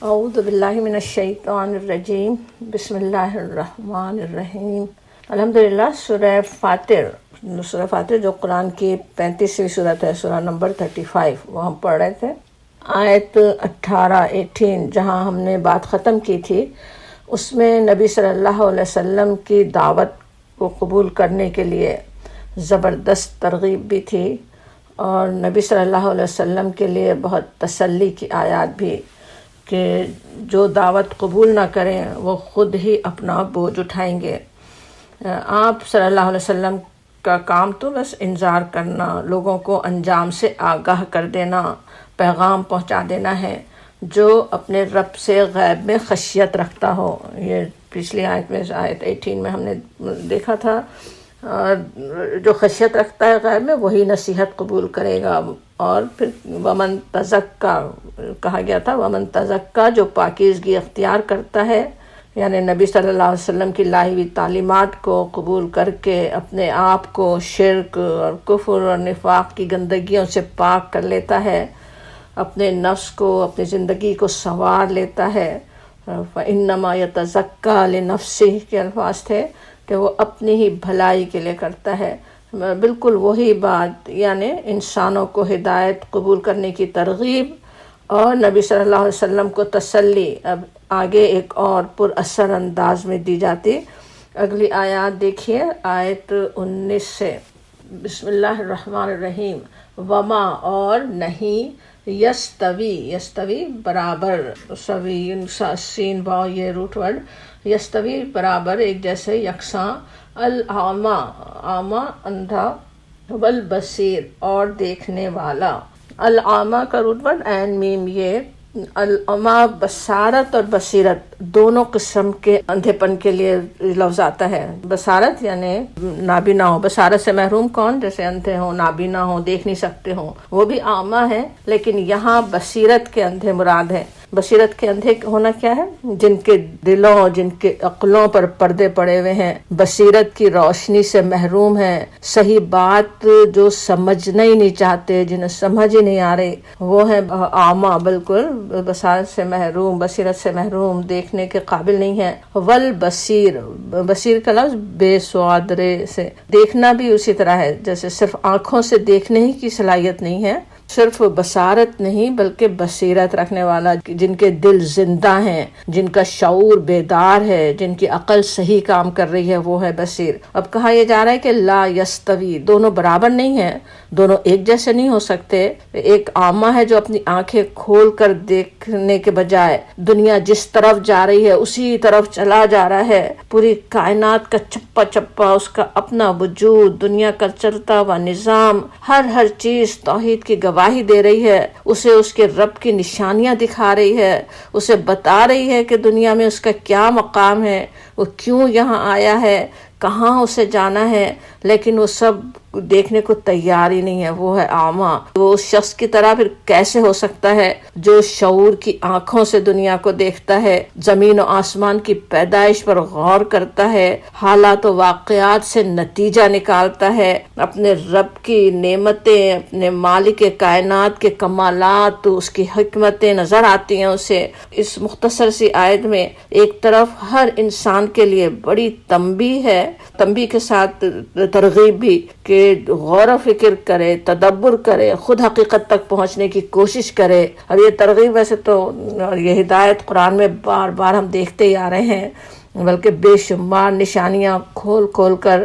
اعوذ باللہ من الشیطان الرجیم بسم اللہ الرحمن الرحیم۔ الحمدللہ سورہ فاتر جو قرآن کی 35ویں صورت ہے، سورہ نمبر 35، وہ ہم پڑھ رہے تھے۔ آیت 18 جہاں ہم نے بات ختم کی تھی، اس میں نبی صلی اللہ علیہ وسلم کی دعوت کو قبول کرنے کے لیے زبردست ترغیب بھی تھی، اور نبی صلی اللہ علیہ وسلم کے لیے بہت تسلی کی آیات بھی، کہ جو دعوت قبول نہ کریں وہ خود ہی اپنا بوجھ اٹھائیں گے۔ آپ صلی اللہ علیہ وسلم کا کام تو بس انذار کرنا، لوگوں کو انجام سے آگاہ کر دینا، پیغام پہنچا دینا ہے۔ جو اپنے رب سے غیب میں خشیت رکھتا ہو، یہ پچھلی آیت میں، آیت 18 میں ہم نے دیکھا تھا، جو خشیت رکھتا ہے غیب میں وہی نصیحت قبول کرے گا۔ اور پھر ومن تزکا کہا گیا تھا، ومن تزکا جو پاکیزگی اختیار کرتا ہے، یعنی نبی صلی اللہ علیہ وسلم کی لائی ہوئی تعلیمات کو قبول کر کے اپنے آپ کو شرک اور کفر اور نفاق کی گندگیوں سے پاک کر لیتا ہے، اپنے نفس کو، اپنی زندگی کو سنوار لیتا ہے۔ فَإِنَّمَا يَتَزَكَّى لِنَفْسِهِ کے الفاظ تھے کہ وہ اپنی ہی بھلائی کے لیے کرتا ہے۔ بالکل وہی بات، یعنی انسانوں کو ہدایت قبول کرنے کی ترغیب اور نبی صلی اللہ علیہ وسلم کو تسلی اب آگے ایک اور پر اثر انداز میں دی جاتی۔ اگلی آیات دیکھیے، آیت 19 سے، بسم اللہ الرحمن الرحیم۔ وما اور نہیں، یستوی برابر، سوی سین واو یہ روٹ ورڈ، یستوی برابر ایک جیسے، یکساں، الاعمی اندھا، والبصیر اور دیکھنے والا۔ الاعمی کا روٹ ورڈ عین میم یہ، الاعمی بصارت اور بصیرت دونوں قسم کے اندھے پن کے لیے لفظ آتا ہے۔ بصارت یعنی نابینا ہو، بصارت سے محروم کون؟ جیسے اندھے ہوں، نابینا ہوں، دیکھ نہیں سکتے ہوں، وہ بھی اعمی ہے، لیکن یہاں بصیرت کے اندھے مراد ہے۔ بصیرت کے اندھے ہونا کیا ہے؟ جن کے دلوں، جن کے عقلوں پر پردے پڑے ہوئے ہیں، بصیرت کی روشنی سے محروم ہیں، صحیح بات جو سمجھنا ہی نہیں چاہتے، جنہیں سمجھ ہی نہیں آ رہی، وہ ہیں اعمیٰ، بالکل بصارت سے محروم، بصیرت سے محروم، دیکھنے کے قابل نہیں ہے۔ والبصیر، بصیر کا لفظ بے سوادرے سے، دیکھنا بھی اسی طرح ہے، جیسے صرف آنکھوں سے دیکھنے ہی کی صلاحیت نہیں ہے، صرف بصارت نہیں بلکہ بصیرت رکھنے والا، جن کے دل زندہ ہیں، جن کا شعور بیدار ہے، جن کی عقل صحیح کام کر رہی ہے، وہ ہے بصیر۔ اب کہا یہ جا رہا ہے کہ لا یستوی، دونوں برابر نہیں ہیں، دونوں ایک جیسے نہیں ہو سکتے۔ ایک عامہ ہے جو اپنی آنکھیں کھول کر دیکھنے کے بجائے دنیا جس طرف جا رہی ہے اسی طرف چلا جا رہا ہے، پوری کائنات کا چپا چپا، اس کا اپنا وجود، دنیا کا چلتا ہوا نظام، ہر چیز توحید کی گواہی دے رہی ہے، اسے اس کے رب کی نشانیاں دکھا رہی ہے، اسے بتا رہی ہے کہ دنیا میں اس کا کیا مقام ہے، وہ کیوں یہاں آیا ہے، کہاں اسے جانا ہے، لیکن وہ سب دیکھنے کو تیار ہی نہیں ہے، وہ ہے اعمیٰ۔ وہ اس شخص کی طرح پھر کیسے ہو سکتا ہے جو شعور کی آنکھوں سے دنیا کو دیکھتا ہے، زمین و آسمان کی پیدائش پر غور کرتا ہے، حالات و واقعات سے نتیجہ نکالتا ہے، اپنے رب کی نعمتیں، اپنے مالک کائنات کے کمالات، اس کی حکمتیں نظر آتی ہیں اسے۔ اس مختصر سی آیت میں ایک طرف ہر انسان کے لیے بڑی تنبیہ ہے، تنبیہ کے ساتھ ترغیب بھی، کہ غور و فکر کرے، تدبر کرے، خود حقیقت تک پہنچنے کی کوشش کرے۔ اب یہ ترغیب ویسے تو، یہ ہدایت قرآن میں بار بار ہم دیکھتے ہی آ رہے ہیں، بلکہ بے شمار نشانیاں کھول کھول کر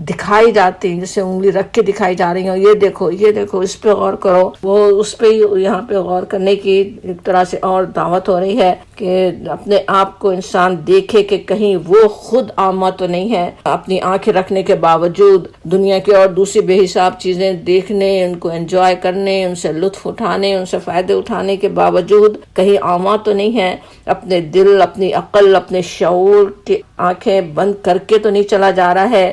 دکھائی جاتی ہیں، جیسے انگلی رکھ کے دکھائی جا رہی ہیں، یہ دیکھو یہ دیکھو، اس پہ غور کرو، وہ اس پہ یہاں پہ غور کرنے کی ایک طرح سے اور دعوت ہو رہی ہے کہ اپنے آپ کو انسان دیکھے کہ کہیں وہ خود اعمیٰ تو نہیں ہے، اپنی آنکھیں رکھنے کے باوجود دنیا کی اور دوسری بے حساب چیزیں دیکھنے، ان کو انجوائے کرنے، ان سے لطف اٹھانے، ان سے فائدے اٹھانے کے باوجود کہیں اعمیٰ تو نہیں ہے، اپنے دل، اپنی عقل، اپنے شعور کی آنکھیں بند کر کے تو نہیں چلا جا رہا ہے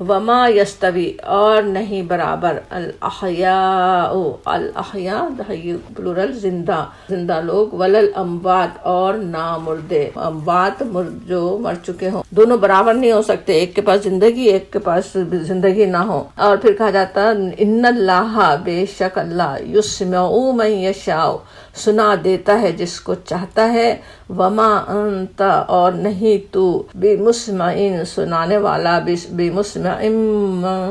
وما یستوی اور نہیں برابر الاحیاء الاحیاء پلورل زندہ لوگ ولل اموات اور نہ مردے اموات جو مر چکے ہوں دونوں برابر نہیں ہو سکتے ایک کے پاس زندگی ایک کے پاس زندگی نہ ہو اور پھر کہا جاتا ان اللہ بے شک اللہ یسمع من یشاء سنا دیتا ہے جس کو چاہتا ہے وما انت اور نہیں تو بمسمع سنانے والا بمسمع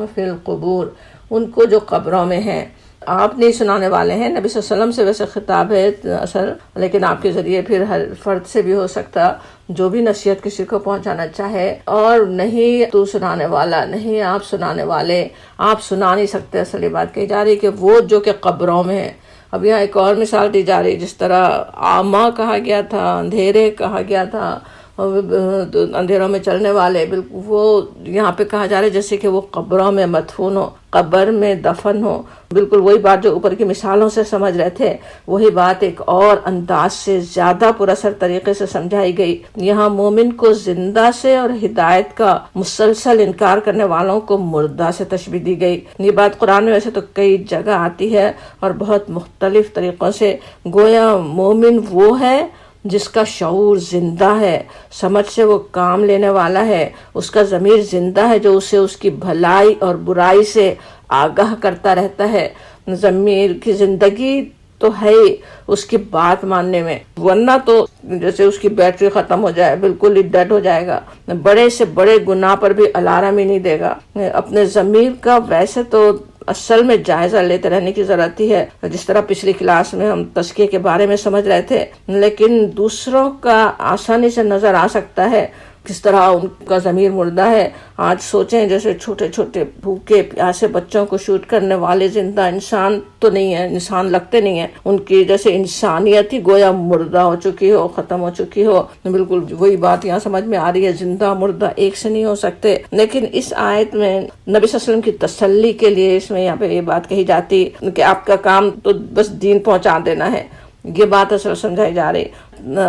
فی القبور ان کو جو قبروں میں ہیں آپ نہیں سنانے والے ہیں نبی صلی اللہ علیہ وسلم سے ویسے خطاب ہے اصل لیکن آپ کے ذریعے پھر ہر فرد سے بھی ہو سکتا جو بھی نصیحت کسی کو پہنچانا چاہے اور نہیں تو سنانے والا نہیں آپ سنانے والے آپ سنا نہیں سکتے اصل بات کہی جا رہی کہ وہ جو کہ قبروں میں ہے اب یہاں ایک اور مثال دی جا رہی جس طرح عامہ کہا گیا تھا اندھیرے کہا گیا تھا اندھیروں میں چلنے والے بالکل وہ یہاں پہ کہا جا رہا ہے جیسے کہ وہ قبروں میں مدفون ہو قبر میں دفن ہو بالکل وہی بات جو اوپر کی مثالوں سے سمجھ رہے تھے وہی بات ایک اور انداز سے زیادہ پراسر طریقے سے سمجھائی گئی یہاں مومن کو زندہ سے اور ہدایت کا مسلسل انکار کرنے والوں کو مردہ سے تشبیہ دی گئی یہ بات قرآن میں ویسے تو کئی جگہ آتی ہے اور بہت مختلف طریقوں سے گویا مومن وہ ہے جس کا شعور زندہ ہے سمجھ سے وہ کام لینے والا ہے اس کا ضمیر زندہ ہے جو اسے اس کی بھلائی اور برائی سے آگاہ کرتا رہتا ہے ضمیر کی زندگی تو ہے اس کی بات ماننے میں ورنہ تو جیسے اس کی بیٹری ختم ہو جائے بالکل ہی ڈیڈ ہو جائے گا بڑے سے بڑے گناہ پر بھی الارم ہی نہیں دے گا اپنے ضمیر کا ویسے تو اصل میں جائزہ لیتے رہنے کی ضرورت ہی ہے جس طرح پچھلی کلاس میں ہم تزکیے کے بارے میں سمجھ رہے تھے لیکن دوسروں کا آسانی سے نظر آ سکتا ہے کس طرح ان کا ضمیر مردہ ہے آج سوچیں جیسے چھوٹے چھوٹے بھوکے پیاسے بچوں کو شوٹ کرنے والے زندہ انسان تو نہیں ہے انسان لگتے نہیں ہیں ان کی جیسے انسانیت ہی گویا مردہ ہو چکی ہو ختم ہو چکی ہو بالکل وہی بات یہاں سمجھ میں آ رہی ہے زندہ مردہ ایک سے نہیں ہو سکتے لیکن اس آیت میں نبی صلی اللہ علیہ وسلم کی تسلی کے لیے اس میں یہاں پہ یہ بات کہی جاتی کہ آپ کا کام تو بس دین پہنچا دینا ہے یہ بات اصل سمجھائی جا رہی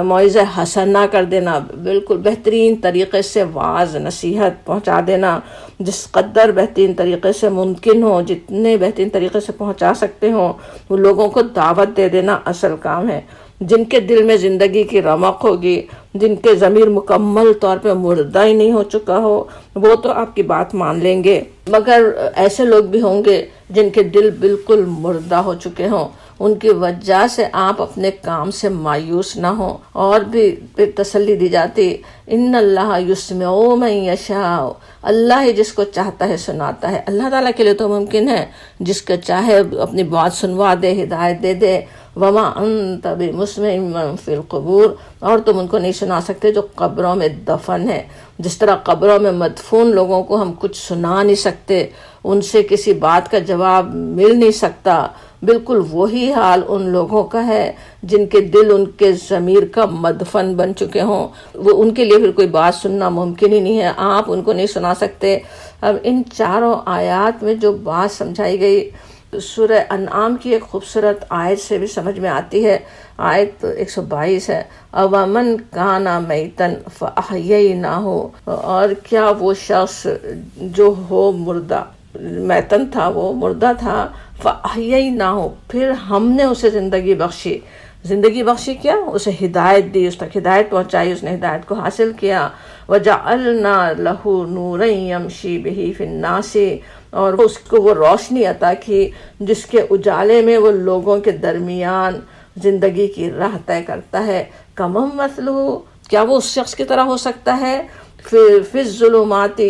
موعظہ حسنہ کر دینا بالکل بہترین طریقے سے واعظ نصیحت پہنچا دینا جس قدر بہترین طریقے سے ممکن ہو جتنے بہترین طریقے سے پہنچا سکتے ہوں وہ لوگوں کو دعوت دے دینا اصل کام ہے جن کے دل میں زندگی کی رمق ہوگی جن کے ضمیر مکمل طور پہ مردہ ہی نہیں ہو چکا ہو وہ تو آپ کی بات مان لیں گے مگر ایسے لوگ بھی ہوں گے جن کے دل بالکل مردہ ہو چکے ہوں ان کی وجہ سے آپ اپنے کام سے مایوس نہ ہوں اور بھی پھر تسلی دی جاتی ان اللہ یسمع من یشاء اللہ ہی جس کو چاہتا ہے سناتا ہے اللہ تعالیٰ کے لیے تو ممکن ہے جس کو چاہے اپنی بات سنوا دے ہدایت دے دے وما انت بمسمع من فی القبور اور تم ان کو نہیں سنا سکتے جو قبروں میں دفن ہے جس طرح قبروں میں مدفون لوگوں کو ہم کچھ سنا نہیں سکتے ان سے کسی بات کا جواب مل نہیں سکتا بالکل وہی حال ان لوگوں کا ہے جن کے دل ان کے ضمیر کا مدفن بن چکے ہوں وہ ان کے لیے پھر کوئی بات سننا ممکن ہی نہیں ہے آپ ان کو نہیں سنا سکتے اب ان چاروں آیات میں جو بات سمجھائی گئی سورہ انعام کی ایک خوبصورت آیت سے بھی سمجھ میں آتی ہے آیت 122 ہے اوامن کانا میتن فاحییناہ اور کیا وہ شخص جو ہو مردہ میتن تھا وہ مردہ تھا فاحییناہ پھر ہم نے اسے زندگی بخشی کیا اسے ہدایت دی اس تک ہدایت پہنچائی اس نے ہدایت کو حاصل کیا وجعلنا لہ نورا یمشی بہ فی الناس اور اس کو وہ روشنی عطا کی جس کے اجالے میں وہ لوگوں کے درمیان زندگی کی راہ طے کرتا ہے کمم مثلہ کیا وہ اس شخص کی طرح ہو سکتا ہے فی الظلمات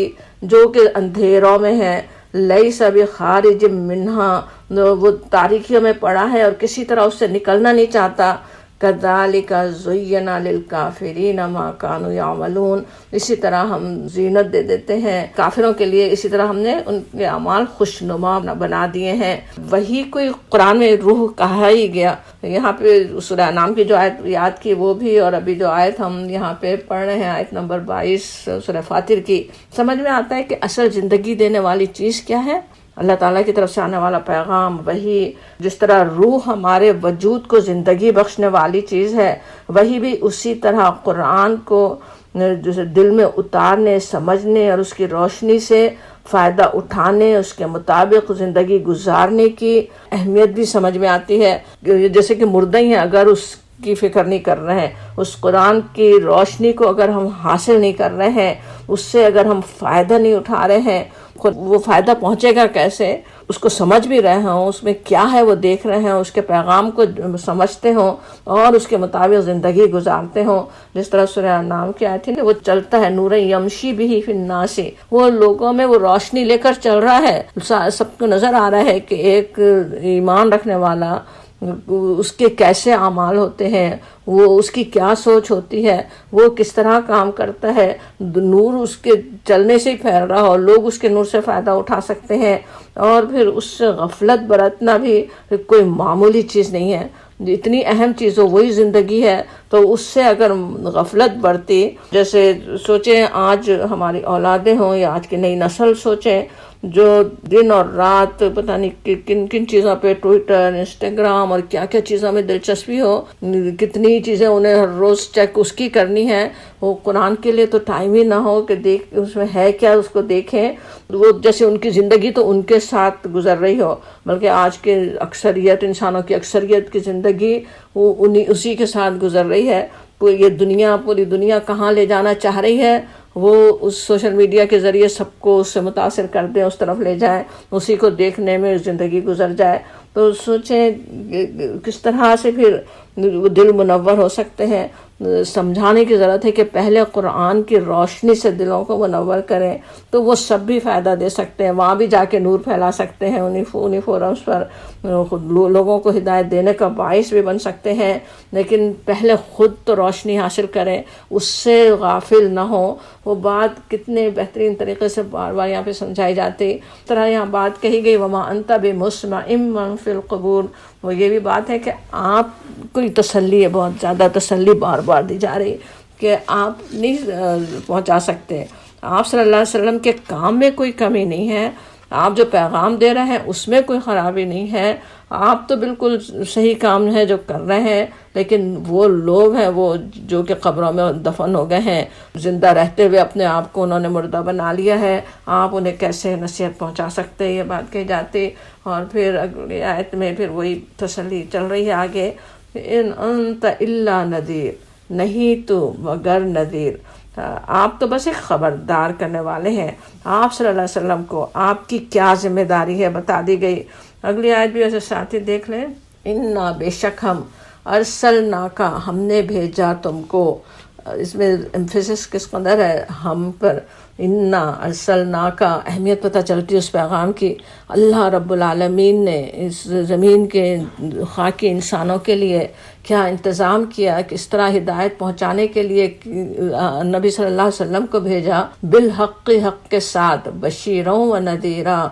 جو کہ اندھیروں میں ہے لیس بخارج منہا وہ تاریکیوں میں پڑا ہے اور کسی طرح اس سے نکلنا نہیں چاہتا کذالک زینا للکافرین ما کانوا یعملون اسی طرح ہم زینت دے دیتے ہیں کافروں کے لیے اسی طرح ہم نے ان کے اعمال خوشنما بنا دیے ہیں وہی کوئی قرآن میں روح کہا ہی گیا یہاں پہ سورہ انعام کی جو آیت یاد کی وہ بھی اور ابھی جو آیت ہم یہاں پہ پڑھ رہے ہیں آیت نمبر 22 سورہ فاطر کی سمجھ میں آتا ہے کہ اصل زندگی دینے والی چیز کیا ہے اللہ تعالیٰ کی طرف سے آنے والا پیغام وہی جس طرح روح ہمارے وجود کو زندگی بخشنے والی چیز ہے وہی بھی اسی طرح قرآن کو جسے دل میں اتارنے سمجھنے اور اس کی روشنی سے فائدہ اٹھانے، اس کے مطابق زندگی گزارنے کی اہمیت بھی سمجھ میں آتی ہے۔ جیسے کہ مردہ ہی ہیں، اگر اس کی فکر نہیں کر رہے ہیں، اس قرآن کی روشنی کو اگر ہم حاصل نہیں کر رہے ہیں، اس سے اگر ہم فائدہ نہیں اٹھا رہے ہیں، وہ فائدہ پہنچے گا کیسے؟ اس کو سمجھ بھی رہے ہوں، اس میں کیا ہے وہ دیکھ رہے ہیں، اس کے پیغام کو سمجھتے ہوں اور اس کے مطابق زندگی گزارتے ہوں۔ جس طرح سورہ انعام کی آیت ہے، وہ چلتا ہے نور یمشی بھی فی الناس، وہ لوگوں میں وہ روشنی لے کر چل رہا ہے، سب کو نظر آ رہا ہے کہ ایک ایمان رکھنے والا اس کے کیسے اعمال ہوتے ہیں، وہ اس کی کیا سوچ ہوتی ہے، وہ کس طرح کام کرتا ہے، نور اس کے چلنے سے ہی پھیل رہا ہو، لوگ اس کے نور سے فائدہ اٹھا سکتے ہیں۔ اور پھر اس سے غفلت برتنا بھی کوئی معمولی چیز نہیں ہے، اتنی اہم چیز ہو وہی زندگی ہے، تو اس سے اگر غفلت برتی، جیسے سوچیں آج ہماری اولادیں ہوں یا آج کی نئی نسل سوچیں، جو دن اور رات پتہ نہیں کن کن چیزوں پہ، ٹویٹر، انسٹاگرام اور کیا کیا چیزوں میں دلچسپی ہو، کتنی چیزیں انہیں ہر روز چیک اس کی کرنی ہے، وہ قرآن کے لیے تو ٹائم ہی نہ ہو کہ دیکھ اس میں ہے کیا، اس کو دیکھیں، وہ جیسے ان کی زندگی تو ان کے ساتھ گزر رہی ہو، بلکہ آج کے اکثریت انسانوں کی اکثریت کی زندگی وہ اسی کے ساتھ گزر رہی ہے۔ یہ دنیا، پوری دنیا کہاں لے جانا چاہ رہی ہے، وہ اس سوشل میڈیا کے ذریعے سب کو اس سے متاثر کر دیں، اس طرف لے جائیں، اسی کو دیکھنے میں زندگی گزر جائے۔ تو سوچیں کس طرح سے پھر دل منور ہو سکتے ہیں۔ سمجھانے کی ضرورت ہے کہ پہلے قرآن کی روشنی سے دلوں کو منور کریں، تو وہ سب بھی فائدہ دے سکتے ہیں، وہاں بھی جا کے نور پھیلا سکتے ہیں، انہیں فورمز پر لوگوں کو ہدایت دینے کا باعث بھی بن سکتے ہیں۔ لیکن پہلے خود تو روشنی حاصل کریں، اس سے غافل نہ ہوں۔ وہ بات کتنے بہترین طریقے سے بار بار یہاں پہ سمجھائی جاتی، اس طرح یہاں بات کہی گئی وما انت بمسمع من فی القبور۔ وہ یہ بھی بات ہے کہ آپ کوئی تسلی ہے، بہت زیادہ تسلی بار بار دی جا رہی کہ آپ نہیں پہنچا سکتے، آپ صلی اللہ علیہ وسلم کے کام میں کوئی کمی نہیں ہے، آپ جو پیغام دے رہے ہیں اس میں کوئی خرابی نہیں ہے، آپ تو بالکل صحیح کام ہے جو کر رہے ہیں، لیکن وہ لوگ ہیں وہ جو کہ قبروں میں دفن ہو گئے ہیں، زندہ رہتے ہوئے اپنے آپ کو انہوں نے مردہ بنا لیا ہے، آپ انہیں کیسے نصیحت پہنچا سکتے ہیں، یہ بات کہی جاتی۔ اور پھر اگلی آیت میں پھر وہی تسلی چل رہی ہے آگے، ان انت الا نذیر، نہیں تو مگر نذیر، آپ تو بس ایک خبردار کرنے والے ہیں۔ آپ صلی اللہ علیہ وسلم کو آپ کی کیا ذمہ داری ہے بتا دی گئی۔ اگلی آیت بھی ایسے ساتھی دیکھ لیں، انا بے شک ہم، ارسلناکا ہم نے بھیجا تم کو، اس میں ایمفیسس کس قدر ہے ہم پر، انا ارسلناکا، اہمیت پتہ چلتی ہے اس پیغام کی۔ اللہ رب العالمین نے اس زمین کے خاکی انسانوں کے لیے کیا انتظام کیا، کس طرح ہدایت پہنچانے کے لیے نبی صلی اللہ علیہ وسلم کو بھیجا، بالحق، حق کے ساتھ، بشیروں و نذیرا،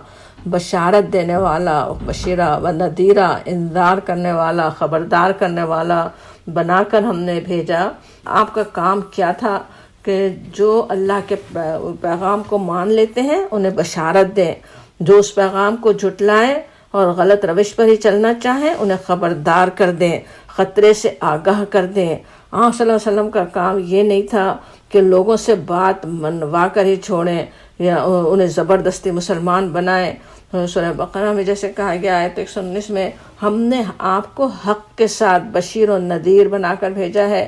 بشارت دینے والا، بشیرہ و نذیرہ، انذار کرنے والا، خبردار کرنے والا بنا کر ہم نے بھیجا۔ آپ کا کام کیا تھا کہ جو اللہ کے پیغام کو مان لیتے ہیں انہیں بشارت دیں، جو اس پیغام کو جھٹلائیں اور غلط روش پر ہی چلنا چاہیں انہیں خبردار کر دیں، خطرے سے آگاہ کر دیں۔ آپ صلی اللہ علیہ وسلم کا کام یہ نہیں تھا کہ لوگوں سے بات منوا کر ہی چھوڑیں یا انہیں زبردستی مسلمان بنائیں۔ سورہ بقرہ میں جیسے کہا گیا آیت 119 میں، ہم نے آپ کو حق کے ساتھ بشیر و نذیر بنا کر بھیجا ہے۔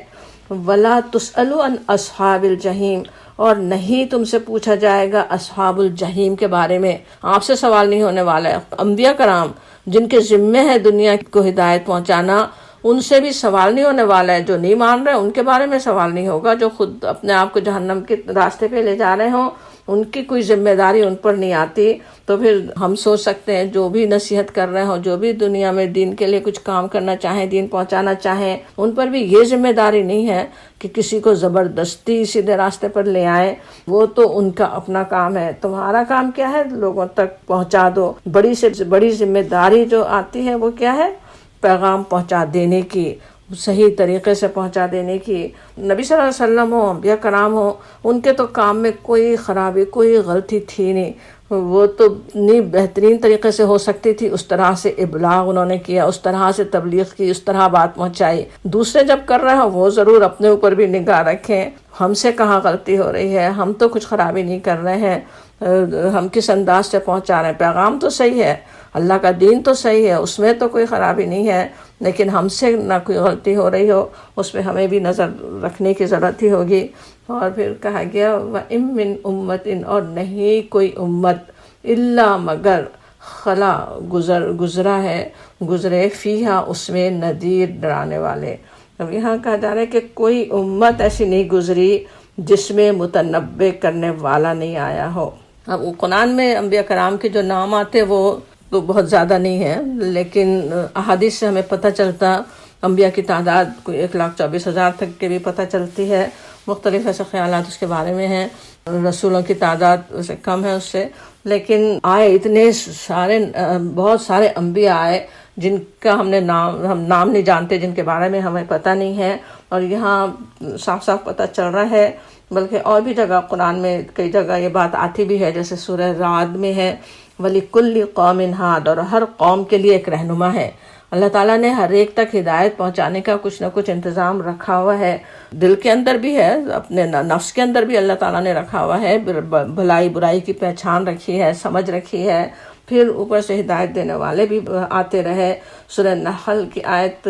وَلَا تُسْأَلُوا عَنْ أَصْحَابِ الْجَحِيمِ، اور نہیں تم سے پوچھا جائے گا اصحاب الجحیم کے بارے میں، آپ سے سوال نہیں ہونے والا ہے۔ انبیاء کرام جن کے ذمے ہے دنیا کو ہدایت پہنچانا، ان سے بھی سوال نہیں ہونے والا ہے۔ جو نہیں مان رہے ان کے بارے میں سوال نہیں ہوگا، جو خود اپنے آپ کو جہنم کے راستے پہ لے جا رہے ہوں ان کی کوئی ذمہ داری ان پر نہیں آتی۔ تو پھر ہم سوچ سکتے ہیں جو بھی نصیحت کر رہے ہوں، جو بھی دنیا میں دین کے لیے کچھ کام کرنا چاہیں، دین پہنچانا چاہیں، ان پر بھی یہ ذمہ داری نہیں ہے کہ کسی کو زبردستی سیدھے راستے پر لے آئیں، وہ تو ان کا اپنا کام ہے۔ تمہارا کام کیا ہے؟ لوگوں تک پہنچا دو۔ بڑی سے بڑی ذمہ داری جو آتی ہے وہ کیا ہے؟ پیغام پہنچا دینے کی، صحیح طریقے سے پہنچا دینے کی۔ نبی صلی اللہ علیہ وسلم ہو، انبیاء کرام ہو، ان کے تو کام میں کوئی خرابی، کوئی غلطی تھی نہیں، وہ تو اتنی بہترین طریقے سے ہو سکتی تھی، اس طرح سے ابلاغ انہوں نے کیا، اس طرح سے تبلیغ کی، اس طرح بات پہنچائی۔ دوسرے جب کر رہے ہوں وہ ضرور اپنے اوپر بھی نگاہ رکھیں، ہم سے کہاں غلطی ہو رہی ہے، ہم تو کچھ خرابی نہیں کر رہے ہیں۔ ہم کس انداز سے پہنچا رہے ہیں. پیغام تو صحیح ہے، اللہ کا دین تو صحیح ہے، اس میں تو کوئی خرابی نہیں ہے، لیکن ہم سے نہ کوئی غلطی ہو رہی ہو اس پہ ہمیں بھی نظر رکھنے کی ضرورت ہی ہوگی. اور پھر کہا گیا وَإِن مِّن أُمَّةٍ، اور نہیں کوئی امت الا مگر خلا گزرا ہے، گزرے فیہا اس میں نذیر ڈرانے والے. اب یہاں کہا جا رہا ہے کہ کوئی امت ایسی نہیں گزری جس میں متنبع کرنے والا نہیں آیا ہو. اب قرآن میں انبیاء کرام کے جو نام آتے وہ تو بہت زیادہ نہیں ہے، لیکن احادیث سے ہمیں پتہ چلتا انبیاء کی تعداد کوئی 1,24,000 تک کے بھی پتہ چلتی ہے. مختلف ایسے خیالات اس کے بارے میں ہیں. رسولوں کی تعداد اسے کم ہے اس سے، لیکن آئے اتنے سارے بہت سارے انبیاء آئے جن کا ہم نام نہیں جانتے، جن کے بارے میں ہمیں پتہ نہیں ہے. اور یہاں صاف صاف پتہ چل رہا ہے، بلکہ اور بھی جگہ قرآن میں کئی جگہ یہ بات آتی بھی ہے، جیسے سورہ رعد میں ہے وَلِكُلِّ قَوْمٍ ہَادٍ، اور ہر قوم کے لیے ایک رہنما ہے. اللہ تعالیٰ نے ہر ایک تک ہدایت پہنچانے کا کچھ نہ کچھ انتظام رکھا ہوا ہے. دل کے اندر بھی ہے، اپنے نفس کے اندر بھی اللہ تعالیٰ نے رکھا ہوا ہے، بھلائی برائی کی پہچان رکھی ہے، سمجھ رکھی ہے. پھر اوپر سے ہدایت دینے والے بھی آتے رہے. سورہ نحل کی آیت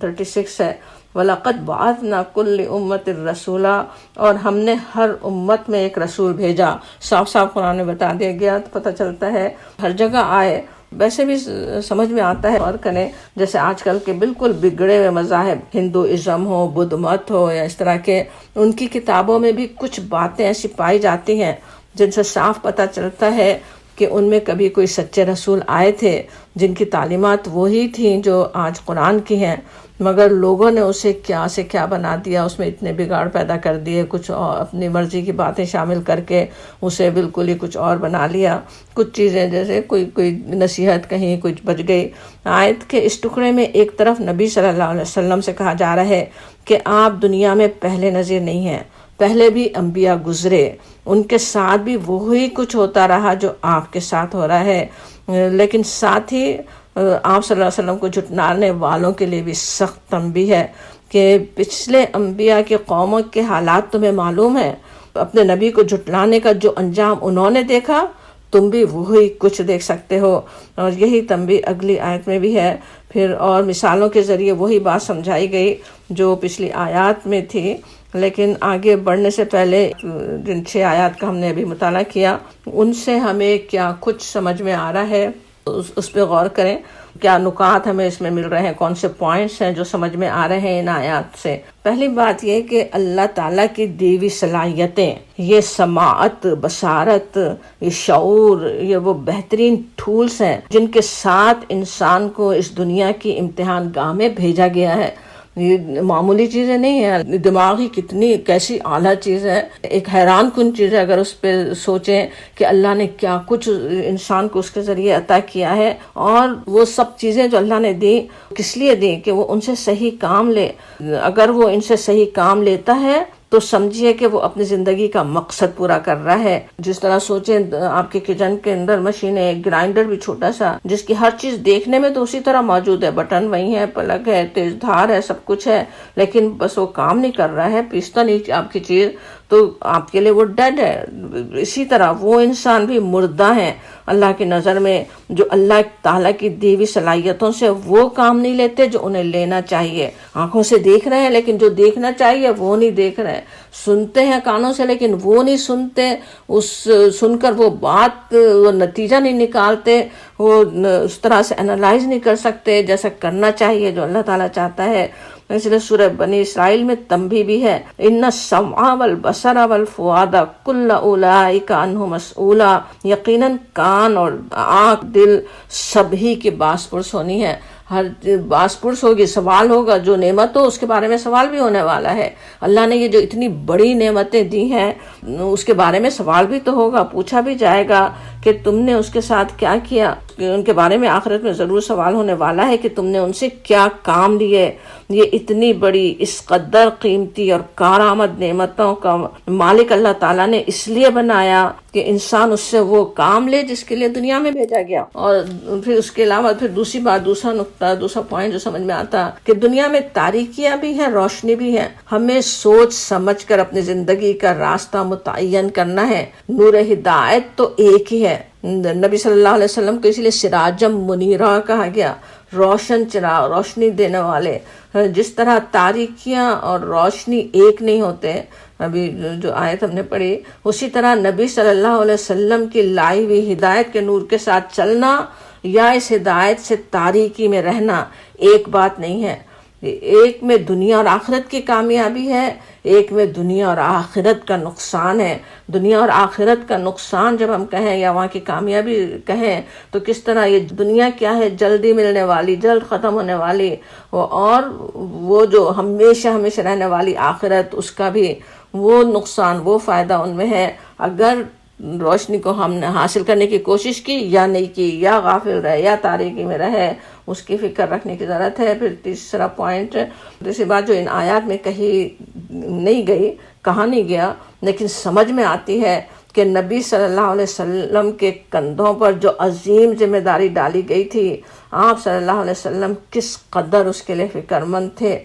36 ہے وَلَقَدْ بَعَثْنَا كُلِّ أُمَّةٍ رَسُولًا، اور ہم نے ہر امت میں ایک رسول بھیجا. صاف صاف قرآن میں بتا دیا گیا، تو پتہ چلتا ہے ہر جگہ آئے. ویسے بھی سمجھ میں آتا ہے اور کریں، جیسے آج کل کے بالکل بگڑے ہوئے مذاہب، ہندوازم ہو، بدھ مت ہو، یا اس طرح کے، ان کی کتابوں میں بھی کچھ باتیں ایسی پائی جاتی ہیں جن سے صاف پتہ چلتا ہے کہ ان میں کبھی کوئی سچے رسول آئے تھے جن کی تعلیمات وہی تھیں جو آج قرآن کی ہیں، مگر لوگوں نے اسے کیا سے کیا بنا دیا، اس میں اتنے بگاڑ پیدا کر دیے، کچھ اور اپنی مرضی کی باتیں شامل کر کے اسے بالکل ہی کچھ اور بنا لیا. کچھ چیزیں جیسے کوئی نصیحت کہیں کچھ بچ گئی. آیت کے اس ٹکڑے میں ایک طرف نبی صلی اللہ علیہ وسلم سے کہا جا رہا ہے کہ آپ دنیا میں پہلے نظیر نہیں ہیں، پہلے بھی انبیاء گزرے، ان کے ساتھ بھی وہی کچھ ہوتا رہا جو آپ کے ساتھ ہو رہا ہے. لیکن ساتھ ہی آپ صلی اللہ علیہ وسلم کو جھٹلانے والوں کے لیے بھی سخت تنبیہ ہے کہ پچھلے انبیاء کی قوموں کے حالات تمہیں معلوم ہے، اپنے نبی کو جھٹلانے کا جو انجام انہوں نے دیکھا تم بھی وہی کچھ دیکھ سکتے ہو. اور یہی تنبیہ اگلی آیت میں بھی ہے. پھر اور مثالوں کے ذریعے وہی بات سمجھائی گئی جو پچھلی آیات میں تھی. لیکن آگے بڑھنے سے پہلے جن 6 آیات کا ہم نے ابھی مطالعہ کیا، ان سے ہمیں کیا کچھ سمجھ میں آ رہا ہے اس پہ غور کریں. کیا نکات ہمیں اس میں مل رہے ہیں، کون سے پوائنٹس ہیں جو سمجھ میں آ رہے ہیں ان آیات سے. پہلی بات یہ کہ اللہ تعالیٰ کی دیوی صلاحیتیں، یہ سماعت، بصارت، یہ شعور، یہ وہ بہترین ٹولز ہیں جن کے ساتھ انسان کو اس دنیا کی امتحان گاہ میں بھیجا گیا ہے. یہ معمولی چیزیں نہیں ہیں. دماغی کیسی اعلیٰ چیز ہے، ایک حیران کن چیز ہے اگر اس پہ سوچیں کہ اللہ نے کیا کچھ انسان کو اس کے ذریعے عطا کیا ہے. اور وہ سب چیزیں جو اللہ نے دی کس لیے دی کہ وہ ان سے صحیح کام لے. اگر وہ ان سے صحیح کام لیتا ہے تو سمجھیے کہ وہ اپنی زندگی کا مقصد پورا کر رہا ہے. جس طرح سوچیں آپ کے کچن کے اندر مشینیں، ایک گرائنڈر بھی چھوٹا سا جس کی ہر چیز دیکھنے میں تو اسی طرح موجود ہے، بٹن وہی ہے، پلگ ہے، تیز دھار ہے، سب کچھ ہے، لیکن بس وہ کام نہیں کر رہا ہے، پیستا نہیں آپ کی چیز، تو آپ کے لیے وہ ڈیڈ ہے. اسی طرح وہ انسان بھی مردہ ہیں اللہ کی نظر میں، جو اللہ تعالیٰ کی دیوی صلاحیتوں سے وہ کام نہیں لیتے جو انہیں لینا چاہیے. آنکھوں سے دیکھ رہے ہیں لیکن جو دیکھنا چاہیے وہ نہیں دیکھ رہے ہیں. سنتے ہیں کانوں سے لیکن وہ نہیں سنتے، سن کر وہ بات، وہ نتیجہ نہیں نکالتے، وہ اس طرح سے انالائز نہیں کر سکتے جیسا کرنا چاہیے جو اللہ تعالیٰ چاہتا ہے. اس لیے سورہ بنی اسرائیل میں تنبیہ بھی ہے، ان السمع والبصر والفؤاد کل اولئک عنہ مسئولا، یقیناً کان اور آنکھ، دل سبھی کی باس پرس ہونی ہے. ہر باس پرس ہوگی، سوال ہوگا. جو نعمت ہو اس کے بارے میں سوال بھی ہونے والا ہے. اللہ نے یہ جو اتنی بڑی نعمتیں دی ہیں اس کے بارے میں سوال بھی تو ہوگا، پوچھا بھی جائے گا کہ تم نے اس کے ساتھ کیا کیا، کہ ان کے بارے میں آخرت میں ضرور سوال ہونے والا ہے کہ تم نے ان سے کیا کام لیے۔ یہ اتنی بڑی اس قدر قیمتی اور کارآمد نعمتوں کا مالک اللہ تعالیٰ نے اس لیے بنایا کہ انسان اس سے وہ کام لے جس کے لیے دنیا میں بھیجا گیا۔ اور پھر اس کے علاوہ پھر دوسری بات، دوسرا نقطہ، دوسرا پوائنٹ جو سمجھ میں آتا کہ دنیا میں تاریکیاں بھی ہیں، روشنی بھی ہے، ہمیں سوچ سمجھ کر اپنی زندگی کا راستہ متعین کرنا ہے۔ نور ہدایت تو ایک ہی ہے، نبی صلی اللہ علیہ وسلم کو اسی لیے سراجم منیرہ کہا گیا، روشن چراغ، روشنی دینے والے۔ جس طرح تاریکیاں اور روشنی ایک نہیں ہوتے، ابھی جو آیت ہم نے پڑھی، اسی طرح نبی صلی اللہ علیہ وسلم کی لائی ہوئی ہدایت کے نور کے ساتھ چلنا یا اس ہدایت سے تاریکی میں رہنا ایک بات نہیں ہے۔ ایک میں دنیا اور آخرت کی کامیابی ہے، ایک میں دنیا اور آخرت کا نقصان ہے۔ دنیا اور آخرت کا نقصان جب ہم کہیں یا وہاں کی کامیابی کہیں تو کس طرح یہ دنیا کیا ہے، جلدی ملنے والی، جلد ختم ہونے والی، اور وہ جو ہمیشہ ہمیشہ رہنے والی آخرت، اس کا بھی وہ نقصان، وہ فائدہ ان میں ہے اگر روشنی کو ہم نے حاصل کرنے کی کوشش کی یا نہیں کی، یا غافل رہے یا تاریکی میں رہے، اس کی فکر رکھنے کی ضرورت ہے۔ پھر تیسرا پوائنٹ، تیسری بات جو ان آیات میں کہی نہیں گئی، کہا نہیں گیا، لیکن سمجھ میں آتی ہے کہ نبی صلی اللہ علیہ وسلم کے کندھوں پر جو عظیم ذمہ داری ڈالی گئی تھی، آپ صلی اللہ علیہ وسلم کس قدر اس کے لیے فکر مند تھے۔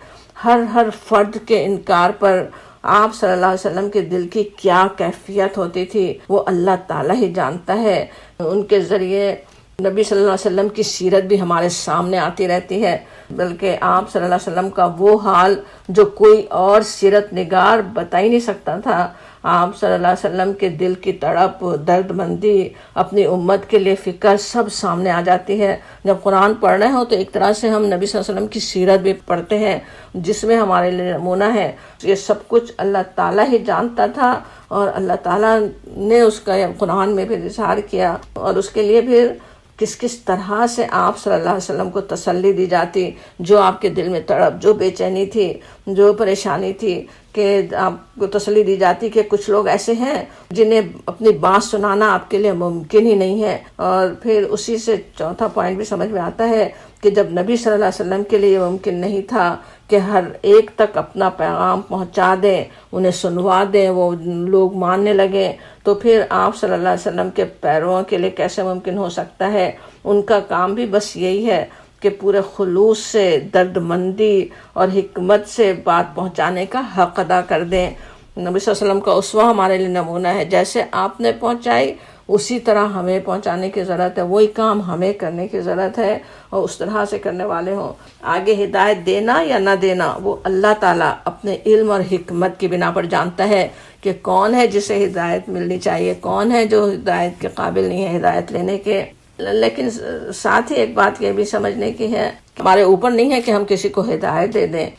ہر فرد کے انکار پر آپ صلی اللہ علیہ وسلم کے دل کی کیا کیفیت ہوتی تھی وہ اللہ تعالیٰ ہی جانتا ہے۔ ان کے ذریعے نبی صلی اللہ علیہ وسلم کی سیرت بھی ہمارے سامنے آتی رہتی ہے، بلکہ آپ صلی اللہ علیہ وسلم کا وہ حال جو کوئی اور سیرت نگار بتا ہی نہیں سکتا تھا۔ آپ صلی اللہ علیہ وسلم کے دل کی تڑپ، درد مندی، اپنی امت کے لیے فکر سب سامنے آ جاتی ہے۔ جب قرآن پڑھ رہے ہوں تو ایک طرح سے ہم نبی صلی اللہ علیہ وسلم کی سیرت بھی پڑھتے ہیں جس میں ہمارے لیے نمونہ ہے۔ یہ سب کچھ اللہ تعالیٰ ہی جانتا تھا اور اللہ تعالیٰ نے اس کا قرآن میں پھر اظہار کیا، اور اس کے لیے پھر کس طرح سے آپ صلی اللہ علیہ وسلم کو تسلی دی جاتی، جو آپ کے دل میں تڑپ، جو بے چینی تھی، جو پریشانی تھی، کہ آپ کو تسلی دی جاتی کہ کچھ لوگ ایسے ہیں جنہیں اپنی بات سنانا آپ کے لیے ممکن ہی نہیں ہے۔ اور پھر اسی سے چوتھا پوائنٹ بھی سمجھ میں آتا ہے کہ جب نبی صلی اللہ علیہ وسلم کے لیے یہ ممکن نہیں تھا کہ ہر ایک تک اپنا پیغام پہنچا دیں، انہیں سنوا دیں، وہ لوگ ماننے لگے، تو پھر آپ صلی اللہ علیہ وسلم کے پیرووں کے لیے کیسے ممکن ہو سکتا ہے؟ ان کا کام بھی بس یہی ہے کہ پورے خلوص سے، درد مندی اور حکمت سے بات پہنچانے کا حق ادا کر دیں۔ نبی صلی اللہ علیہ وسلم کا اسوہ ہمارے لیے نمونہ ہے، جیسے آپ نے پہنچائی اسی طرح ہمیں پہنچانے کی ضرورت ہے، وہی کام ہمیں کرنے کی ضرورت ہے، اور اس طرح سے کرنے والے ہوں۔ آگے ہدایت دینا یا نہ دینا وہ اللہ تعالیٰ اپنے علم اور حکمت کی بنا پر جانتا ہے کہ کون ہے جسے ہدایت ملنی چاہیے، کون ہے جو ہدایت کے قابل نہیں ہے ہدایت لینے کے۔ لیکن ساتھ ہی ایک بات یہ بھی سمجھنے کی ہے، ہمارے اوپر نہیں ہے کہ ہم کسی کو ہدایت دے دیں،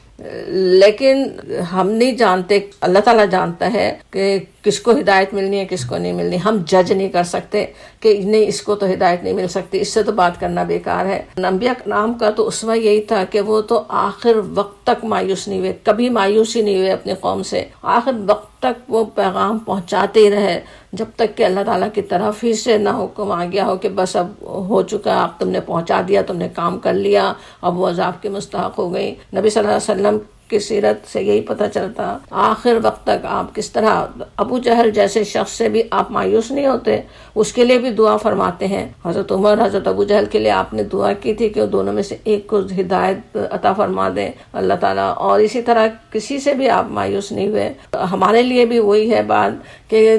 لیکن ہم نہیں جانتے، اللہ تعالیٰ جانتا ہے کہ کس کو ہدایت ملنی ہے، کس کو نہیں ملنی۔ ہم جج نہیں کر سکتے کہ نہیں اس کو تو ہدایت نہیں مل سکتی، اس سے تو بات کرنا بیکار ہے۔ انبیاء کرام کا تو اسوہ یہی تھا کہ وہ تو آخر وقت تک مایوس نہیں ہوئے، کبھی مایوس ہی نہیں ہوئے اپنی قوم سے، آخر وقت تک وہ پیغام پہنچاتے ہی رہے، جب تک کہ اللہ تعالیٰ کی طرف ہی سے نہ حکم آ گیا ہو کہ بس اب ہو چکا، اب تم نے پہنچا دیا، تم نے کام کر لیا، اب وہ عذاب کی مستحق ہو گئی۔ نبی صلی اللہ علیہ وسلم کی سیرت سے یہی پتہ چلتا، آخر وقت تک آپ کس طرح ابو جہل جیسے شخص سے بھی آپ مایوس نہیں ہوتے، اس کے لیے بھی دعا فرماتے ہیں۔ حضرت عمر، حضرت ابو جہل کے لیے آپ نے دعا کی تھی کہ وہ دونوں میں سے ایک کو ہدایت عطا فرما دیں اللہ تعالیٰ، اور اسی طرح کسی سے بھی آپ مایوس نہیں ہوئے۔ ہمارے لیے بھی وہی ہے بات کہ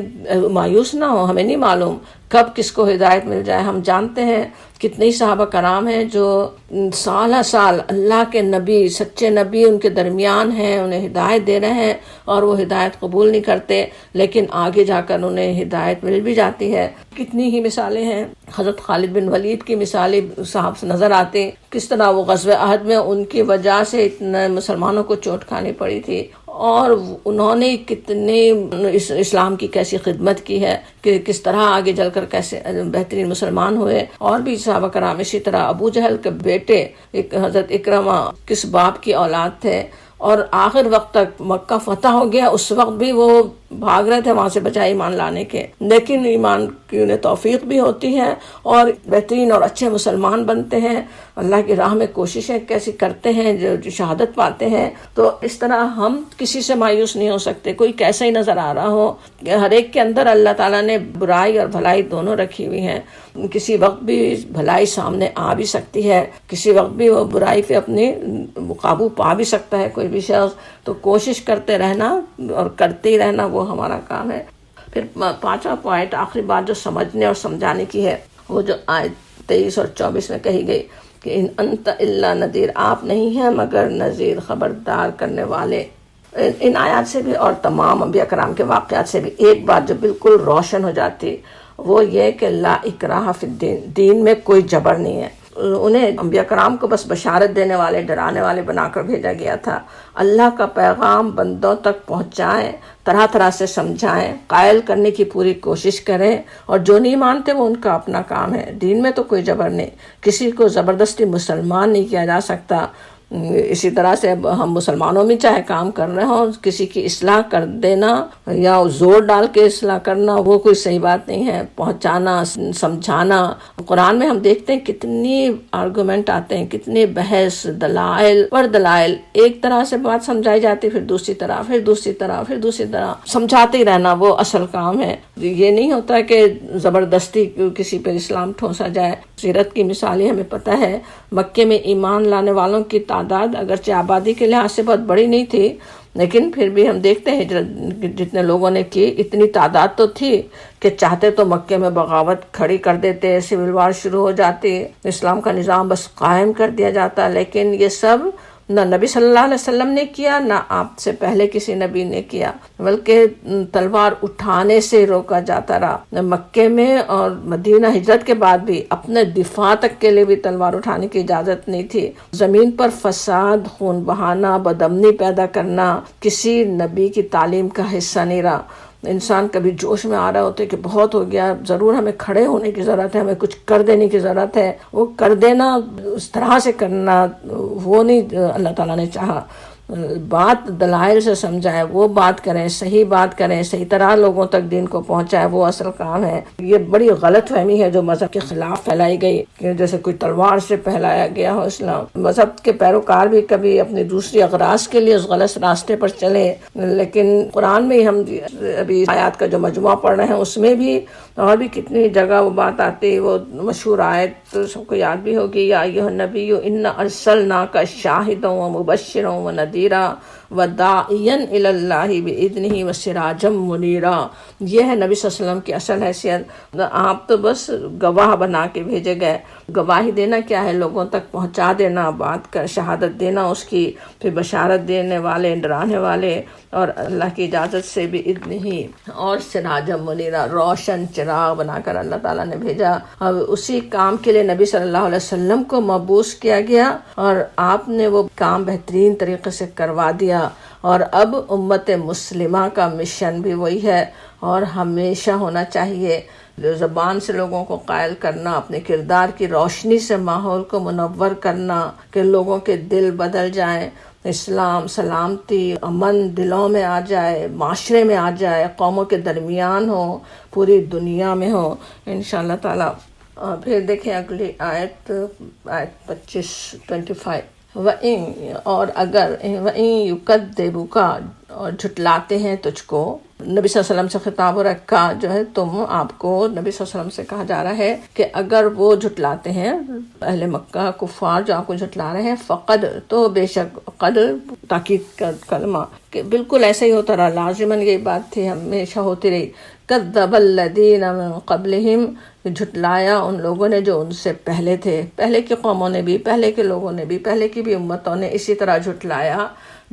مایوس نہ ہو، ہمیں نہیں معلوم کب کس کو ہدایت مل جائے۔ ہم جانتے ہیں کتنی صحابہ کرام ہیں جو سالہ سال اللہ کے نبی، سچے نبی ان کے درمیان ہیں، انہیں ہدایت دے رہے ہیں اور وہ ہدایت قبول نہیں کرتے، لیکن آگے جا کر انہیں ہدایت مل بھی جاتی ہے۔ کتنی ہی مثالیں ہیں، حضرت خالد بن ولید کی مثالیں صاحب سے نظر آتی، کس طرح وہ غزوہ احد میں ان کی وجہ سے اتنے مسلمانوں کو چوٹ کھانی پڑی تھی، اور انہوں نے کتنے اسلام کی کیسی خدمت کی ہے، کہ کس طرح آگے چل کر کیسے بہترین مسلمان ہوئے۔ اور بھی صحابہ کرام اسی طرح، ابو جہل کے بیٹے حضرت اکرمہ کس باپ کی اولاد تھے، اور آخر وقت تک مکہ فتح ہو گیا، اس وقت بھی وہ بھاگ رہے تھے وہاں سے بچائے ایمان لانے کے، لیکن ایمان کی انہیں توفیق بھی ہوتی ہے اور بہترین اور اچھے مسلمان بنتے ہیں، اللہ کی راہ میں کوششیں کیسی کرتے ہیں، جو شہادت پاتے ہیں۔ تو اس طرح ہم کسی سے مایوس نہیں ہو سکتے، کوئی کیسا ہی نظر آ رہا ہو، ہر ایک کے اندر اللہ تعالیٰ نے برائی اور بھلائی دونوں رکھی ہوئی ہیں، کسی وقت بھی بھلائی سامنے آ بھی سکتی ہے، کسی وقت بھی وہ برائی پہ اپنی قابو پا بھی سکتا ہے کوئی بھی شخص، تو کوشش کرتے رہنا اور کرتے ہی رہنا وہ ہمارا کام ہے۔ پھر پانچواں پوائنٹ، آخری بات جو سمجھنے اور سمجھانے کی ہے، وہ جو آیت 23 اور 24 میں کہی گئی کہ ان انت الا نذیر، آپ نہیں ہیں مگر نذیر، خبردار کرنے والے۔ ان آیات سے بھی اور تمام انبیاء کرام کے واقعات سے بھی ایک بات جو بالکل روشن ہو جاتی، وہ یہ کہ لا اکراہ فی الدین، دین میں کوئی جبر نہیں ہے۔ انہیں انبیاء کرام کو بس بشارت دینے والے، ڈرانے والے بنا کر بھیجا گیا تھا۔ اللہ کا پیغام بندوں تک پہنچائیں، طرح طرح سے سمجھائیں، قائل کرنے کی پوری کوشش کریں، اور جو نہیں مانتے وہ ان کا اپنا کام ہے۔ دین میں تو کوئی جبر نہیں، کسی کو زبردستی مسلمان نہیں کیا جا سکتا۔ اسی طرح سے ہم مسلمانوں میں چاہے کام کر رہے ہوں، کسی کی اصلاح کر دینا یا زور ڈال کے اصلاح کرنا وہ کوئی صحیح بات نہیں ہے۔ پہنچانا، سمجھانا، قرآن میں ہم دیکھتے ہیں کتنی آرگومنٹ آتے ہیں، کتنی بحث، دلائل پر دلائل، ایک طرح سے بات سمجھائی جاتی، پھر دوسری طرح، پھر دوسری طرح، پھر دوسری طرح، سمجھاتے ہی رہنا وہ اصل کام ہے۔ یہ نہیں ہوتا کہ زبردستی کسی پر اسلام ٹھونسا جائے۔ سیرت کی مثالیں ہمیں پتہ ہے، مکے میں ایمان لانے والوں کی تعداد اگرچہ آبادی کے لحاظ سے بہت بڑی نہیں تھی، لیکن پھر بھی ہم دیکھتے ہیں جتنے لوگوں نے کی، اتنی تعداد تو تھی کہ چاہتے تو مکے میں بغاوت کھڑی کر دیتے، سول وار شروع ہو جاتی، اسلام کا نظام بس قائم کر دیا جاتا، لیکن یہ سب نہ نبی صلی اللہ علیہ وسلم نے کیا، نہ آپ سے پہلے کسی نبی نے کیا، بلکہ تلوار اٹھانے سے روکا جاتا رہا۔ مکے میں اور مدینہ ہجرت کے بعد بھی اپنے دفاع تک کے لیے بھی تلوار اٹھانے کی اجازت نہیں تھی۔ زمین پر فساد، خون بہانا، بدامنی پیدا کرنا کسی نبی کی تعلیم کا حصہ نہیں رہا۔ انسان کبھی جوش میں آ رہا ہوتا ہے کہ بہت ہو گیا، ضرور ہمیں کھڑے ہونے کی ضرورت ہے، ہمیں کچھ کر دینے کی ضرورت ہے، وہ کر دینا اس طرح سے کرنا وہ نہیں اللہ تعالیٰ نے چاہا۔ بات دلائل سے سمجھائیں، وہ بات کریں، صحیح بات کریں، صحیح طرح لوگوں تک دین کو پہنچائے، وہ اصل کام ہے۔ یہ بڑی غلط فہمی ہے جو مذہب کے خلاف پھیلائی گئی کہ جیسے کوئی تلوار سے پھیلایا گیا ہو اسلام۔ مذہب کے پیروکار بھی کبھی اپنی دوسری اغراض کے لیے اس غلط راستے پر چلے، لیکن قرآن میں ہم ابھی آیات کا جو مجموعہ پڑھ رہے ہیں اس میں بھی اور بھی کتنی جگہ وہ بات آتی، وہ مشہور آیت سب کو یاد بھی ہوگی، یا ایھا النبی انا ارسلناک شاہدا ومبشرا ونذیرا وداعیا الی اللہ باذنہ وسراجا منیرا۔ یہ ہے نبی صلی اللہ علیہ وسلم کی اصل حیثیت۔ آپ تو بس گواہ بنا کے بھیجے گئے۔ گواہی دینا کیا ہے؟ لوگوں تک پہنچا دینا، بات کر شہادت دینا اس کی، پھر بشارت دینے والے، ڈرانے والے، اور اللہ کی اجازت سے بھی اذن ہی، اور سراجا منیرا، روشن چراغ بنا کر اللہ تعالیٰ نے بھیجا۔ اب اسی کام کے لیے نبی صلی اللہ علیہ وسلم کو مبعوث کیا گیا اور آپ نے وہ کام بہترین طریقے سے کروا دیا، اور اب امت مسلمہ کا مشن بھی وہی ہے اور ہمیشہ ہونا چاہیے۔ زبان سے لوگوں کو قائل کرنا، اپنے کردار کی روشنی سے ماحول کو منور کرنا کہ لوگوں کے دل بدل جائیں، اسلام، سلامتی، امن دلوں میں آ جائے، معاشرے میں آ جائے، قوموں کے درمیان ہو، پوری دنیا میں ہو انشاءاللہ تعالی۔ پھر دیکھیں اگلی آیت 25 وَإِن، اور اگر وَإِن يُكَذِّبُوكَ، اور جھٹلاتے ہیں تجھ کو، نبی صلی اللہ علیہ وسلم سے خطاب ہو رکھا جو ہے، تم آپ کو نبی صلی اللہ علیہ وسلم سے کہا جا رہا ہے کہ اگر وہ جھٹلاتے ہیں، اہل مکہ کفار جو آپ کو جھٹلا رہے ہیں، فقد، تو بے شک، قد تاکید کا کلمہ کہ بالکل ایسا ہی ہوتا رہا، لازماً یہ بات تھی، ہمیشہ ہوتی رہی۔ کذب الذین من قبلہم، جھٹلایا ان لوگوں نے جو ان سے پہلے تھے، پہلے کی قوموں نے بھی، پہلے کے لوگوں نے بھی، پہلے کی بھی امتوں نے اسی طرح جھٹلایا۔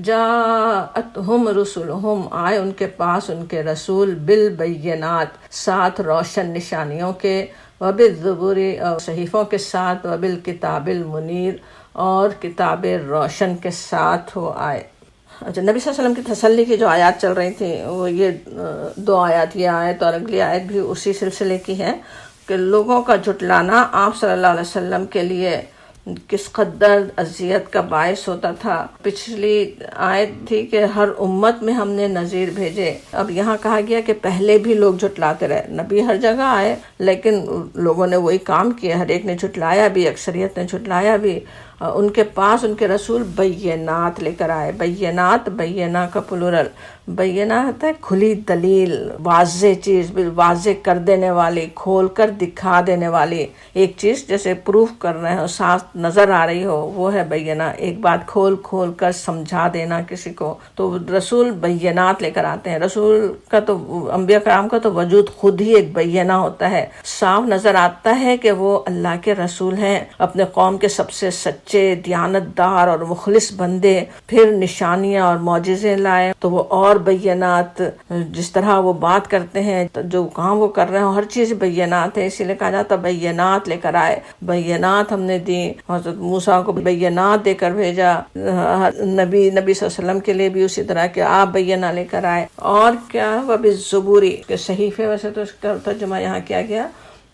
جاءتہم رسلہم، آئے ان کے پاس ان کے رسول، بالبینات، ساتھ روشن نشانیوں کے، وبالزبر، اور صحیفوں کے ساتھ، وبالکتاب المنیر، اور کتاب روشن کے ساتھ وہ آئے۔ اچھا، نبی صلی اللہ علیہ وسلم کی تسلی کی جو آیات چل رہی تھیں وہ یہ دو آیات، یہ آیت اور اگلی آیت بھی اسی سلسلے کی ہے کہ لوگوں کا جھٹلانا آپ صلی اللہ علیہ وسلم کے لیے کس قدر اذیت کا باعث ہوتا تھا۔ پچھلی آیت تھی کہ ہر امت میں ہم نے نذیر بھیجے، اب یہاں کہا گیا کہ پہلے بھی لوگ جھٹلاتے رہے، نبی ہر جگہ آئے لیکن لوگوں نے وہی کام کیا، ہر ایک نے جھٹلایا بھی، اکثریت نے جھٹلایا بھی۔ ان کے پاس ان کے رسول بینات لے کر آئے، بینات، بینہ کا پلورل، بینہ ہوتا ہے کھلی دلیل، واضح چیز، واضح کر دینے والی، کھول کر دکھا دینے والی ایک چیز، جیسے پروف کر رہے ہو، صاف نظر آ رہی ہو، وہ ہے بینہ، ایک بات کھول کھول کر سمجھا دینا کسی کو۔ تو رسول بینات لے کر آتے ہیں۔ رسول کا تو، انبیاء کرام کا تو وجود خود ہی ایک بینہ ہوتا ہے، صاف نظر آتا ہے کہ وہ اللہ کے رسول ہیں، اپنے قوم کے سب سے سچے، دیانتدار اور مخلص بندے۔ پھر نشانیاں اور معجزے لائے تو وہ اور بینات، جس طرح وہ بات کرتے ہیں، جو کام وہ کر رہے ہیں، ہر چیز بینات ہے، اسی لیے کہا جاتا بینات لے کر آئے، بینات ہم نے دی۔ حضرت موسیٰ کو بینات دے کر بھیجا، نبی صلی اللہ علیہ وسلم کے لیے بھی اسی طرح کہ آپ بینہ لے کر آئے۔ اور کیا وبالزبوری کے صحیفے، ویسے تو اس کا ترجمہ یہاں کیا گیا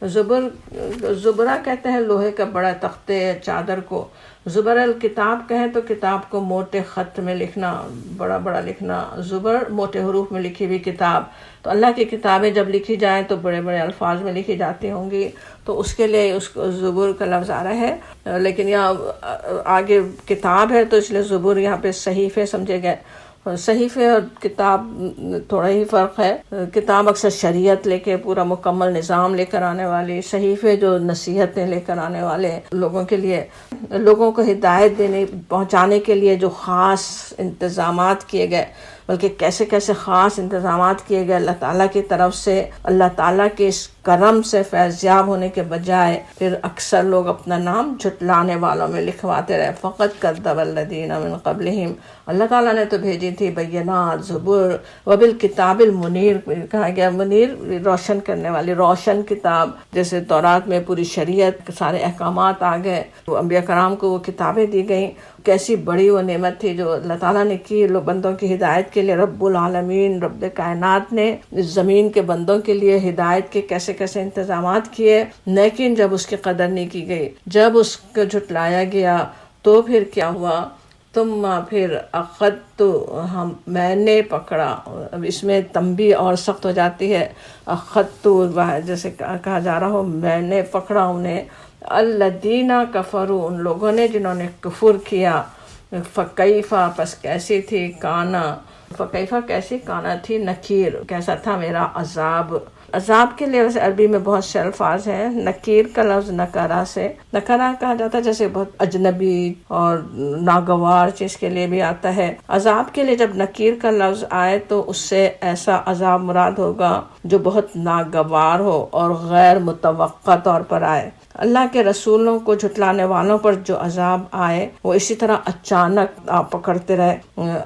زبرہ کہتے ہیں لوہے کا بڑا تختے چادر کو، زبر الکتاب کہیں تو کتاب کو موٹے خط میں لکھنا، بڑا بڑا لکھنا، زبر موٹے حروف میں لکھی ہوئی کتاب۔ تو اللہ کی کتابیں جب لکھی جائیں تو بڑے بڑے الفاظ میں لکھی جاتی ہوں گی، تو اس کے لیے اس کو زبر کا لفظ آ رہا ہے، لیکن یہاں آگے کتاب ہے تو اس لیے زبر یہاں پہ صحیفے سمجھے گئے۔ صحیفے اور کتاب تھوڑا ہی فرق ہے، کتاب اکثر شریعت لے کے پورا مکمل نظام لے کر آنے والی، صحیفے جو نصیحتیں لے کر آنے والے لوگوں کے لیے، لوگوں کو ہدایت دینے پہنچانے کے لیے جو خاص انتظامات کیے گئے، بلکہ کیسے کیسے خاص انتظامات کیے گئے اللہ تعالیٰ کی طرف سے۔ اللہ تعالیٰ کے اس کرم سے فیضیاب ہونے کے بجائے پھر اکثر لوگ اپنا نام جھٹلانے والوں میں لکھواتے رہے۔ فقط کذب الذین من قبلہم، اللہ تعالیٰ نے تو بھیجی تھی بینات، زبور، وبالکتاب المنیر کہا گیا، منیر روشن کرنے والی، روشن کتاب، جیسے تورات میں پوری شریعت سارے احکامات آ گئے، تو انبیاء کرام کو وہ کتابیں دی گئیں۔ کیسی بڑی وہ نعمت تھی جو اللہ تعالیٰ نے کی بندوں کی ہدایت کے لیے۔ رب العالمین، رب کائنات نے اس زمین کے بندوں کے لیے ہدایت کے کیسے کیسے انتظامات کیے، لیکن جب اس کی قدر نہیں کی گئی، جب اس کو جھٹلایا گیا تو پھر کیا ہوا؟ تم پھر اخذت، میں نے پکڑا۔ اب اس میں تنبیہ اور سخت ہو جاتی ہے، اخذت جیسے کہا جا رہا ہو میں نے پکڑا انہیں، الذین کفروا، ان لوگوں نے جنہوں نے کفر کیا، فکیفا، پس کیسی تھی، کانا، فکیفا کیسی، کانا تھی نکیر، کیسا تھا میرا عذاب۔ عذاب کے لیے ویسے عربی میں بہت سے الفاظ ہیں، نکیر کا لفظ نکرہ سے، نکرہ کہا جاتا ہے جیسے بہت اجنبی اور ناگوار چیز کے لیے بھی آتا ہے۔ عذاب کے لیے جب نکیر کا لفظ آئے تو اس سے ایسا عذاب مراد ہوگا جو بہت ناگوار ہو اور غیر متوقع طور پر آئے۔ اللہ کے رسولوں کو جھٹلانے والوں پر جو عذاب آئے وہ اسی طرح اچانک آپ پکڑتے رہے۔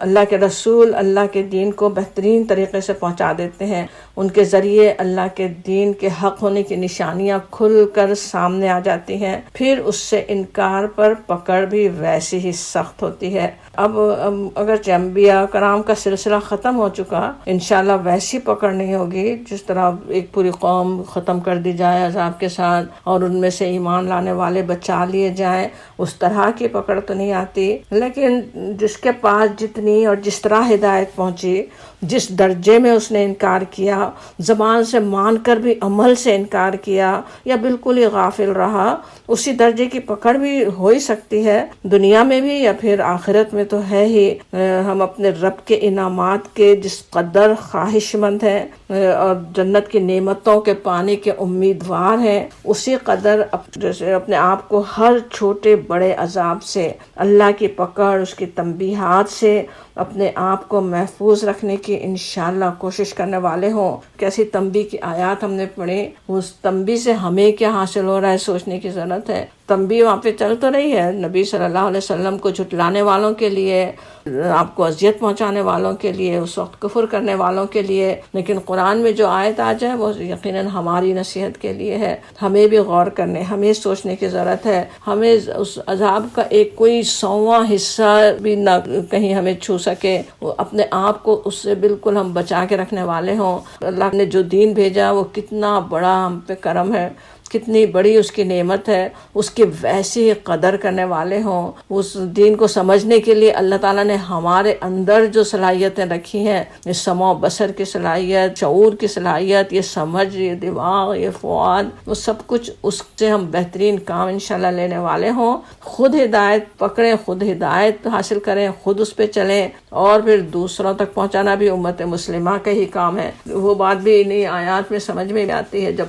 اللہ کے رسول اللہ کے دین کو بہترین طریقے سے پہنچا دیتے ہیں، ان کے ذریعے اللہ کے دین کے حق ہونے کی نشانیاں کھل کر سامنے آ جاتی ہیں، پھر اس سے انکار پر پکڑ بھی ویسی ہی سخت ہوتی ہے۔ اب اگرچہ انبیاء کرام کا سلسلہ ختم ہو چکا، انشاءاللہ ویسی پکڑ نہیں ہوگی جس طرح ایک پوری قوم ختم کر دی جائے عذاب کے ساتھ اور ان میں سے ایمان لانے والے بچا لیے جائیں، اس طرح کی پکڑ تو نہیں آتی، لیکن جس کے پاس جتنی اور جس طرح ہدایت پہنچی، جس درجے میں اس نے انکار کیا، زبان سے مان کر بھی عمل سے انکار کیا یا بالکل ہی غافل رہا، اسی درجے کی پکڑ بھی ہو ہی سکتی ہے، دنیا میں بھی یا پھر آخرت میں تو ہے ہی۔ ہم اپنے رب کے انعامات کے جس قدر خواہش مند ہیں اور جنت کی نعمتوں کے پانے کے امیدوار ہیں، اسی قدر جیسے اپنے آپ کو ہر چھوٹے بڑے عذاب سے، اللہ کی پکڑ، اس کی تنبیہات سے اپنے آپ کو محفوظ رکھنے کی انشاءاللہ کوشش کرنے والے ہوں۔ کیسی تنبیہ کی آیات ہم نے پڑھی، اس تنبیہ سے ہمیں کیا حاصل ہو رہا ہے سوچنے کی ضرورت ہے۔ تنبیہ وہاں پہ چل تو رہی ہے نبی صلی اللہ علیہ وسلم کو جھٹلانے والوں کے لیے، آپ کو اذیت پہنچانے والوں کے لیے، اس وقت کفر کرنے والوں کے لیے، لیکن قرآن میں جو آیت آ جائے وہ یقیناً ہماری نصیحت کے لیے ہے۔ ہمیں بھی غور کرنے، ہمیں سوچنے کی ضرورت ہے، ہمیں اس عذاب کا ایک کوئی 100واں حصہ بھی نہ کہیں ہمیں چھو سکے، وہ اپنے آپ کو اس سے بالکل ہم بچا کے رکھنے والے ہوں۔ اللہ نے جو دین بھیجا وہ کتنا بڑا ہم پہ کرم ہے، کتنی بڑی اس کی نعمت ہے، اس کی ویسی قدر کرنے والے ہوں۔ اس دین کو سمجھنے کے لیے اللہ تعالیٰ نے ہمارے اندر جو صلاحیتیں رکھی ہیں، یہ سمع و بصر کی صلاحیت، شعور کی صلاحیت، یہ سمجھ، یہ دماغ، یہ فؤاد، وہ سب کچھ اس سے ہم بہترین کام انشاءاللہ لینے والے ہوں۔ خود ہدایت پکڑیں، خود ہدایت حاصل کریں، خود اس پہ چلیں، اور پھر دوسروں تک پہنچانا بھی امت مسلمہ کا ہی کام ہے۔ وہ بات بھی انہی آیات میں سمجھ میں آتی ہے جب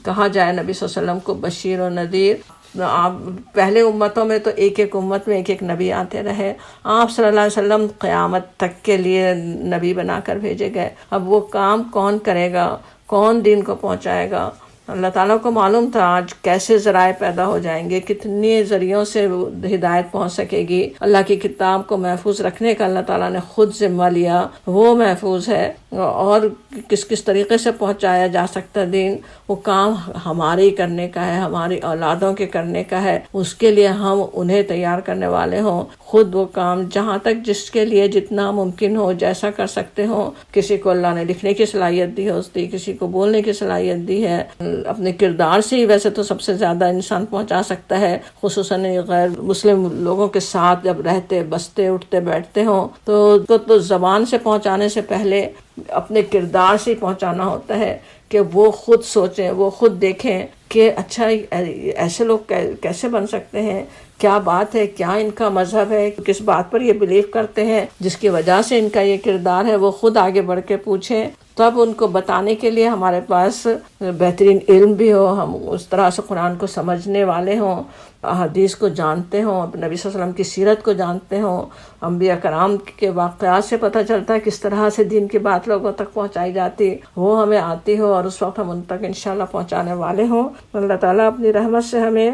کہا جائے نبی صلی اللہ علیہ وسلم کو بشیر و نذیر۔ آپ پہلے امتوں میں تو ایک ایک امت میں ایک ایک نبی آتے رہے، آپ صلی اللہ علیہ وسلم قیامت تک کے لیے نبی بنا کر بھیجے گئے۔ اب وہ کام کون کرے گا، کون دین کو پہنچائے گا؟ اللہ تعالیٰ کو معلوم تھا آج کیسے ذرائع پیدا ہو جائیں گے، کتنے ذریعوں سے ہدایت پہنچ سکے گی۔ اللہ کی کتاب کو محفوظ رکھنے کا اللہ تعالیٰ نے خود ذمہ لیا، وہ محفوظ ہے، اور کس طریقے سے پہنچایا جا سکتا دین، وہ کام ہمارے ہی کرنے کا ہے، ہماری اولادوں کے کرنے کا ہے۔ اس کے لیے ہم انہیں تیار کرنے والے ہوں، خود وہ کام جہاں تک جس کے لیے جتنا ممکن ہو جیسا کر سکتے ہوں۔ کسی کو اللہ نے لکھنے کی صلاحیت دی ہوتی، کسی کو بولنے کی صلاحیت دی ہے، اپنے کردار سے ہی ویسے تو سب سے زیادہ انسان پہنچا سکتا ہے، خصوصاً غیر مسلم لوگوں کے ساتھ جب رہتے بستے اٹھتے بیٹھتے ہوں تو زبان سے پہنچانے سے پہلے اپنے کردار سے ہی پہنچانا ہوتا ہے، کہ وہ خود سوچیں، وہ خود دیکھیں کہ اچھا ایسے لوگ کیسے بن سکتے ہیں، کیا بات ہے، کیا ان کا مذہب ہے، کس بات پر یہ بلیو کرتے ہیں جس کی وجہ سے ان کا یہ کردار ہے۔ وہ خود آگے بڑھ کے پوچھیں، تب ان کو بتانے کے لیے ہمارے پاس بہترین علم بھی ہو، ہم اس طرح سے قرآن کو سمجھنے والے ہوں، احادیث کو جانتے ہوں، نبی صلی اللہ علیہ وسلم کی سیرت کو جانتے ہوں، انبیاء کرام کے واقعات سے پتہ چلتا ہے کس طرح سے دین کی بات لوگوں تک پہنچائی جاتی، وہ ہمیں آتی ہو، اور اس وقت ہم ان تک انشاءاللہ پہنچانے والے ہوں۔ اللہ تعالیٰ اپنی رحمت سے ہمیں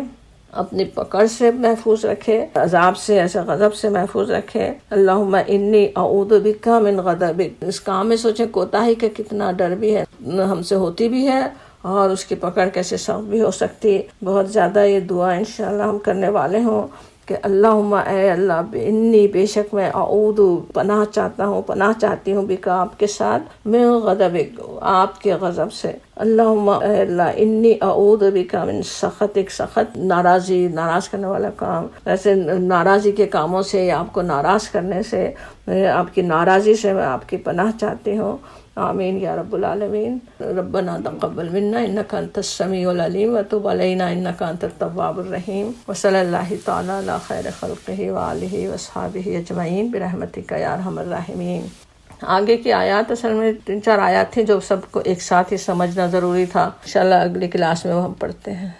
اپنی پکڑ سے محفوظ رکھے، عذاب سے، ایسے غضب سے محفوظ رکھے۔ اللہم انی اعوذ بک من غضبک۔ اس کام میں سوچیں کوتاہی کا کتنا ڈر بھی ہے، ہم سے ہوتی بھی ہے، اور اس کی پکڑ کیسے سخت بھی ہو سکتی۔ بہت زیادہ یہ دعا انشاءاللہ ہم کرنے والے ہوں کہ اللہم، اے اللہ، انی، بے شک میں، اعوذ، پناہ چاہتا ہوں، پناہ چاہتی ہوں، بک، آپ کے ساتھ، من غضبک، آپ کے غضب سے۔ اللہم، اے اللہ، انی اعوذ بک من سخطک، سخط، ناراضی، ناراض کرنے والا کام، ایسے ناراضی کے کاموں سے، آپ کو ناراض کرنے سے، آپ کی ناراضی سے میں آپ کی پناہ چاہتی ہوں۔ آمین یا رب العالمین۔ ربنا تقبل منا انک انت السمیع العلیم وتب علینا انک انت التواب الرحیم، وصلی اللہ تعالی علی خیر خلقہ وآلہ وصحبہ اجمعین برحمتک یا ارحم الراحمین۔ آگے کی آیات اصل میں 3-4 آیات تھیں جو سب کو ایک ساتھ ہی سمجھنا ضروری تھا، انشاءاللہ اگلی کلاس میں وہ ہم پڑھتے ہیں۔